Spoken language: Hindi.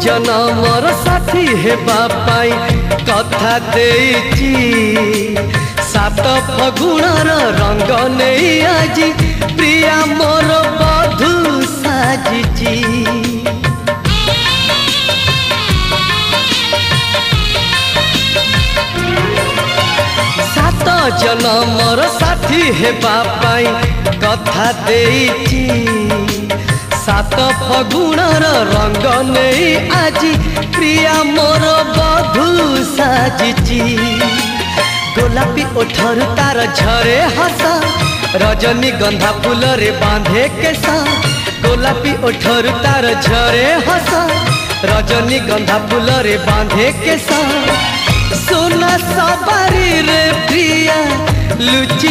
जनमर साथी हेबा पाई कथा देइची सात फगुणर रंग नहीं आज प्रिया मोर बधू साजिची। सात जनमर साथी हेबा पाई कथा देइची सात फगुणर रंग नहीं आज प्रिया मोर बधू साजिची। गोलापी ओठर तार झरे हस रजनी गंधा फूल रे बांधे केसा। गोलापी ओठर तार झरे हस रजनी गंधा फूल रे बांधे केसा। सोना सवारी रे प्रिया लुची